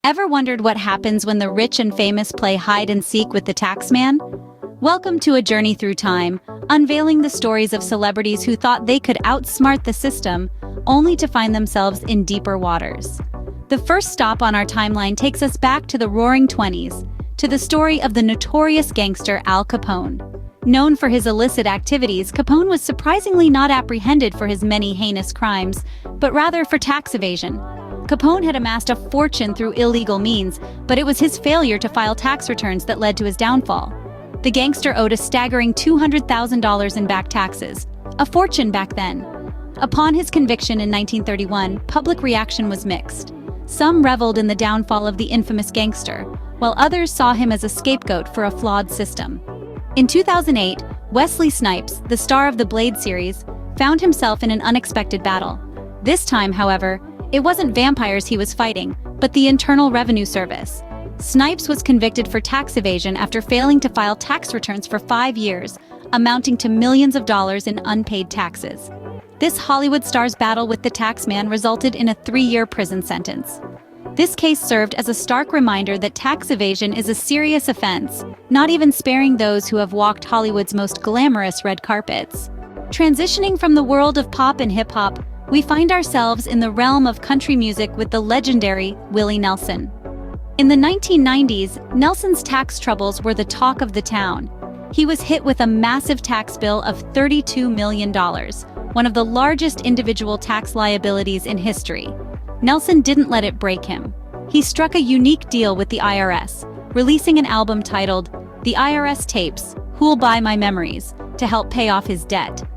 Ever wondered what happens when the rich and famous play hide and seek with the taxman? Welcome to a journey through time, unveiling the stories of celebrities who thought they could outsmart the system, only to find themselves in deeper waters. The first stop on our timeline takes us back to the Roaring '20s, to the story of the notorious gangster Al Capone. Known for his illicit activities, Capone was surprisingly not apprehended for his many heinous crimes, but rather for tax evasion. Capone had amassed a fortune through illegal means, but it was his failure to file tax returns that led to his downfall. The gangster owed a staggering $200,000 in back taxes, a fortune back then. Upon his conviction in 1931, public reaction was mixed. Some reveled in the downfall of the infamous gangster, while others saw him as a scapegoat for a flawed system. In 2008, Wesley Snipes, the star of the Blade series, found himself in an unexpected battle. This time, however, it wasn't vampires he was fighting, but the Internal Revenue Service. Snipes was convicted for tax evasion after failing to file tax returns for 5 years, amounting to millions of dollars in unpaid taxes. This Hollywood star's battle with the taxman resulted in a 3-year prison sentence. This case served as a stark reminder that tax evasion is a serious offense, not even sparing those who have walked Hollywood's most glamorous red carpets. Transitioning from the world of pop and hip-hop, we find ourselves in the realm of country music with the legendary Willie Nelson. In the 1990s, Nelson's tax troubles were the talk of the town. He was hit with a massive tax bill of $32 million, one of the largest individual tax liabilities in history. Nelson didn't let it break him. He struck a unique deal with the IRS, releasing an album titled The IRS Tapes, Who'll Buy My Memories, to help pay off his debt.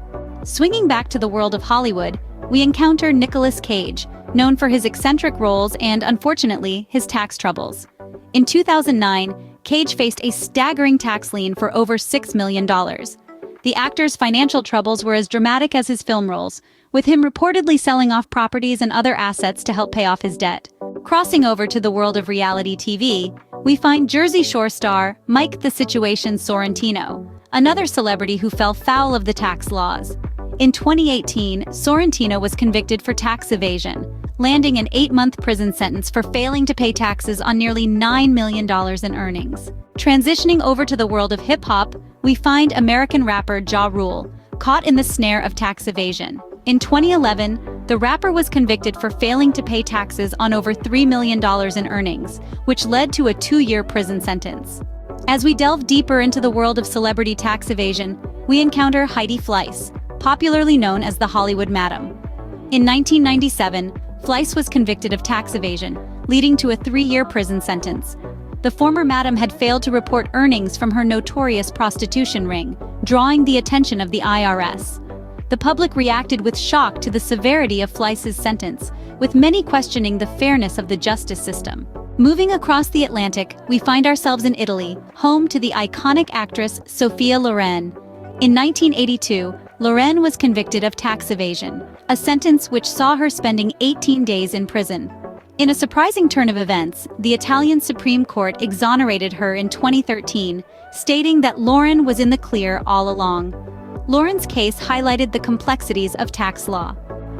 Swinging back to the world of Hollywood, we encounter Nicolas Cage, known for his eccentric roles and, unfortunately, his tax troubles. In 2009, Cage faced a staggering tax lien for over $6 million. The actor's financial troubles were as dramatic as his film roles, with him reportedly selling off properties and other assets to help pay off his debt. Crossing over to the world of reality TV, we find Jersey Shore star Mike the Situation Sorrentino, another celebrity who fell foul of the tax laws. In 2018, Sorrentino was convicted for tax evasion, landing an 8-month prison sentence for failing to pay taxes on nearly $9 million in earnings. Transitioning over to the world of hip-hop, we find American rapper Ja Rule, caught in the snare of tax evasion. In 2011, the rapper was convicted for failing to pay taxes on over $3 million in earnings, which led to a 2-year prison sentence. As we delve deeper into the world of celebrity tax evasion, we encounter Heidi Fleiss, popularly known as the Hollywood Madam. In 1997, Fleiss was convicted of tax evasion, leading to a 3-year prison sentence. The former madam had failed to report earnings from her notorious prostitution ring, drawing the attention of the IRS. The public reacted with shock to the severity of Fleiss's sentence, with many questioning the fairness of the justice system. Moving across the Atlantic, we find ourselves in Italy, home to the iconic actress Sophia Loren. In 1982, Loren was convicted of tax evasion, a sentence which saw her spending 18 days in prison. In a surprising turn of events, the Italian Supreme Court exonerated her in 2013, stating that Loren was in the clear all along. Loren's case highlighted the complexities of tax law.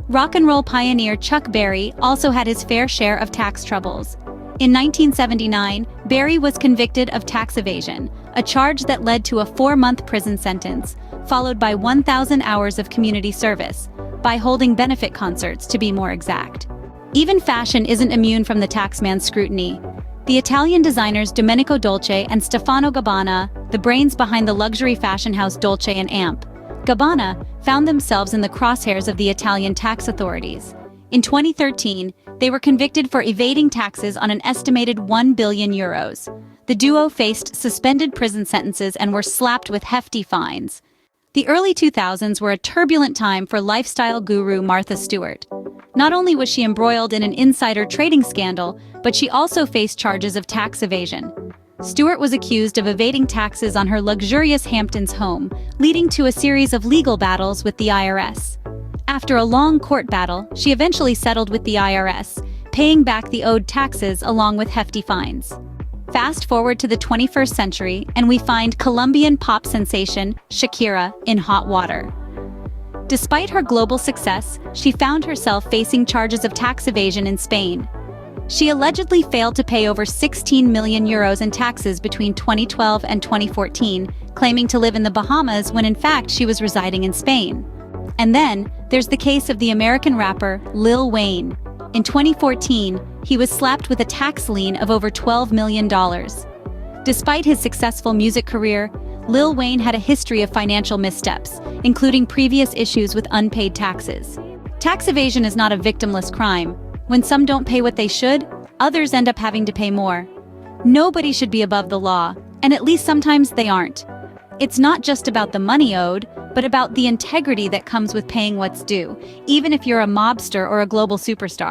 Rock and roll pioneer Chuck Berry also had his fair share of tax troubles. In 1979, Berry was convicted of tax evasion, a charge that led to a 4-month prison sentence, followed by 1,000 hours of community service, by holding benefit concerts to be more exact. Even fashion isn't immune from the taxman's scrutiny. The Italian designers Domenico Dolce and Stefano Gabbana, the brains behind the luxury fashion house Dolce & Amp, Gabbana found themselves in the crosshairs of the Italian tax authorities. In 2013, they were convicted for evading taxes on an estimated €1 billion. The duo faced suspended prison sentences and were slapped with hefty fines. The early 2000s were a turbulent time for lifestyle guru Martha Stewart. Not only was she embroiled in an insider trading scandal, but she also faced charges of tax evasion. Stewart was accused of evading taxes on her luxurious Hamptons home, leading to a series of legal battles with the IRS. After a long court battle, she eventually settled with the IRS, paying back the owed taxes along with hefty fines. Fast forward to the 21st century, and we find Colombian pop sensation Shakira in hot water. Despite her global success, she found herself facing charges of tax evasion in Spain. She allegedly failed to pay over 16 million euros in taxes between 2012 and 2014, claiming to live in the Bahamas when in fact she was residing in Spain. And then, there's the case of the American rapper Lil Wayne. In 2014, he was slapped with a tax lien of over $12 million. Despite his successful music career, Lil Wayne had a history of financial missteps, including previous issues with unpaid taxes. Tax evasion is not a victimless crime. When some don't pay what they should, others end up having to pay more. Nobody should be above the law, and at least sometimes they aren't. It's not just about the money owed, but about the integrity that comes with paying what's due, even if you're a mobster or a global superstar.